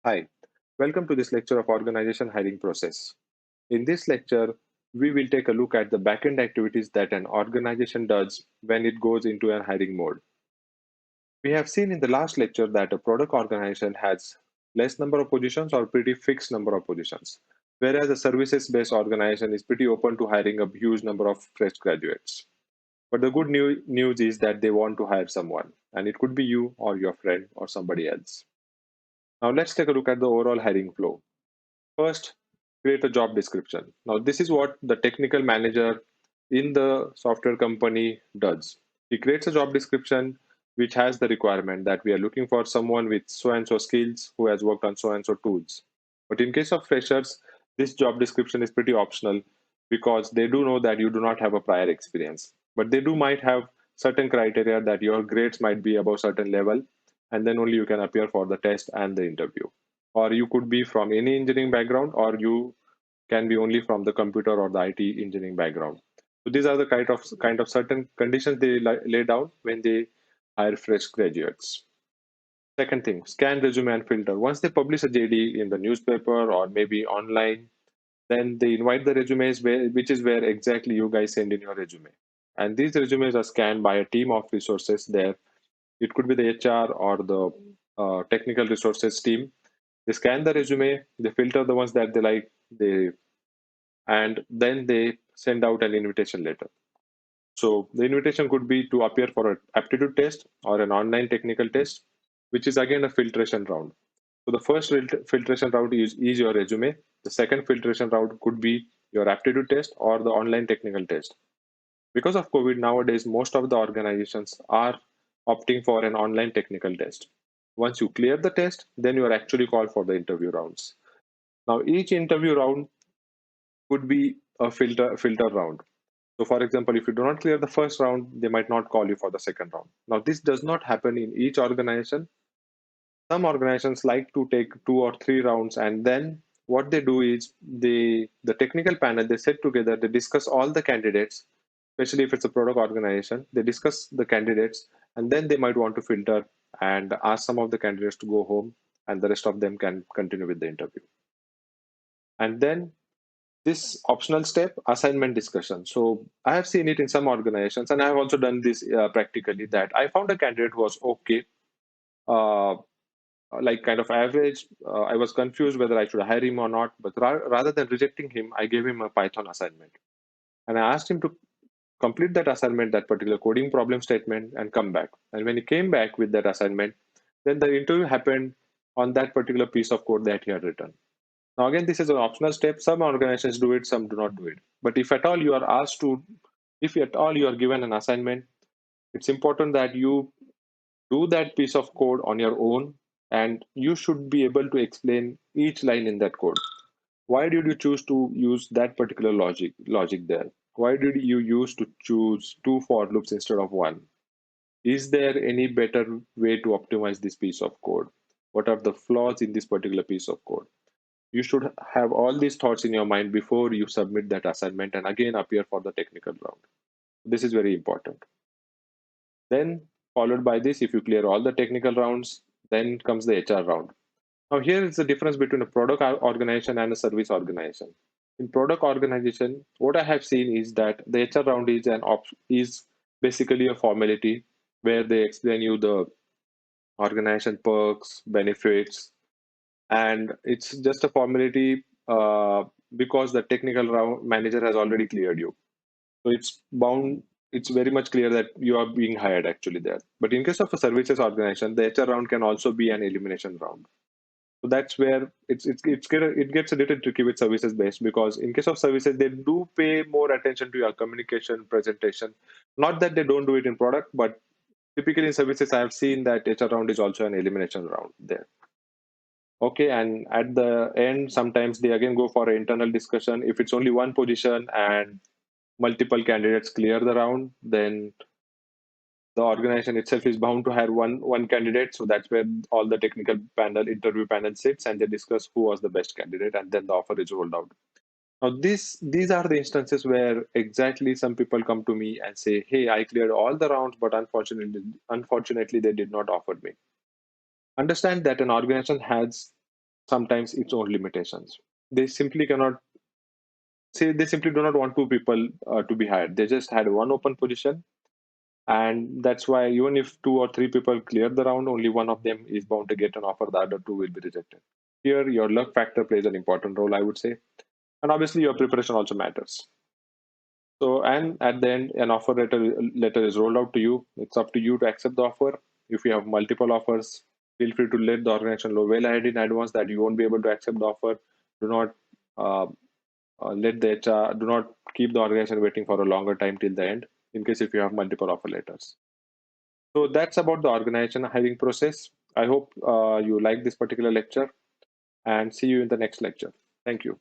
Hi, welcome to this lecture of organization hiring process. In this lecture, we will take a look at the backend activities that an organization does when it goes into a hiring mode. We have seen in the last lecture that a product organization has less number of positions or pretty fixed number of positions, whereas a services-based organization is pretty open to hiring a huge number of fresh graduates. But the good news is that they want to hire someone, and it could be you or your friend or somebody else. Now let's take a look at the overall hiring flow. First, create a job description. Now, this is what the technical manager in the software company does. He creates a job description which has the requirement that we are looking for someone with so and so skills who has worked on so and so tools. But in case of freshers, this job description is pretty optional because they do know that you do not have a prior experience. But they do might have certain criteria that your grades might be above certain level, and then only you can appear for the test and the interview, or you could be from any engineering background, or you can be only from the computer or the IT engineering background. So these are the kind of certain conditions they lay down when they hire fresh graduates. Second thing, scan resume and filter. Once they publish a JD in the newspaper or maybe online, then they invite the resumes, which is where exactly you guys send in your resume. And these resumes are scanned by a team of resources there. It could be the HR or the technical resources team. They scan the resume, they filter the ones that they like, they and then they send out an invitation letter. So the invitation could be to appear for an aptitude test or an online technical test, which is again a filtration round. So the first filtration round is your resume. The second filtration round could be your aptitude test or the online technical test. Because of COVID nowadays, most of the organizations are opting for an online technical test. Once you clear the test, then you are actually called for the interview rounds. Now, each interview round could be a filter round. So, for example, if you do not clear the first round, they might not call you for the second round. Now, this does not happen in each organization. Some organizations like to take 2 or 3 rounds, and then what they do is the technical panel they sit together, they discuss all the candidates, especially if it's a product organization. They discuss the candidates, and then they might want to filter and ask some of the candidates to go home, and the rest of them can continue with the interview. And then this optional step, assignment discussion. So I have seen it in some organizations, and I have also done this practically, that I found a candidate who was okay, uh, like kind of average. I was confused whether I should hire him or not, but rather than rejecting him, I gave him a Python assignment, and I asked him to complete that assignment, that particular coding problem statement, and come back. And when he came back with that assignment, then the interview happened on that particular piece of code that he had written. Now, again, this is an optional step. Some organizations do it, some do not do it. But if at all you are asked to, if at all you are given an assignment, it's important that you do that piece of code on your own, and you should be able to explain each line in that code. Why did you choose to use that particular logic there? Why did you use to choose two for loops instead of one? Is there any better way to optimize this piece of code? What are the flaws in this particular piece of code? You should have all these thoughts in your mind before you submit that assignment and again appear for the technical round. This is very important. Then, followed by this, if you clear all the technical rounds, then comes the HR round. Now, here is the difference between a product organization and a service organization. In product organization, what I have seen is that the HR round is basically a formality where they explain you the organization perks, benefits, and it's just a formality because the technical round manager has already cleared you. So it's very much clear that you are being hired actually there. But in case of a services organization, the HR round can also be an elimination round. So that's where it gets a little tricky with services based, because in case of services, they do pay more attention to your communication presentation. Not that they don't do it in product, but typically in services, I have seen that HR round is also an elimination round there. Okay, and at the end, sometimes they again go for an internal discussion. If it's only one position and multiple candidates clear the round, then the organization itself is bound to hire one candidate. So that's where all the technical panel, interview panel sits, and they discuss who was the best candidate, and then the offer is rolled out. Now, these are the instances where exactly some people come to me and say, "Hey, I cleared all the rounds, but unfortunately, they did not offer me." Understand that an organization has sometimes its own limitations. They simply cannot say, they simply do not want two people to be hired. They just had one open position, and that's why even if two or three people clear the round, only one of them is bound to get an offer, the other two will be rejected. Here your luck factor plays an important role, I would say, and obviously your preparation also matters. So, and at the end, an offer letter is rolled out to you. It's up to you to accept the offer. If you have multiple offers, feel free to let the organization know well ahead in advance that you won't be able to accept the offer. Do not uh, let the HR, do not keep the organization waiting for a longer time till the end, in case if you have multiple offer letters. So that's about the organization hiring process. I hope you like this particular lecture, and see you in the next lecture. Thank you.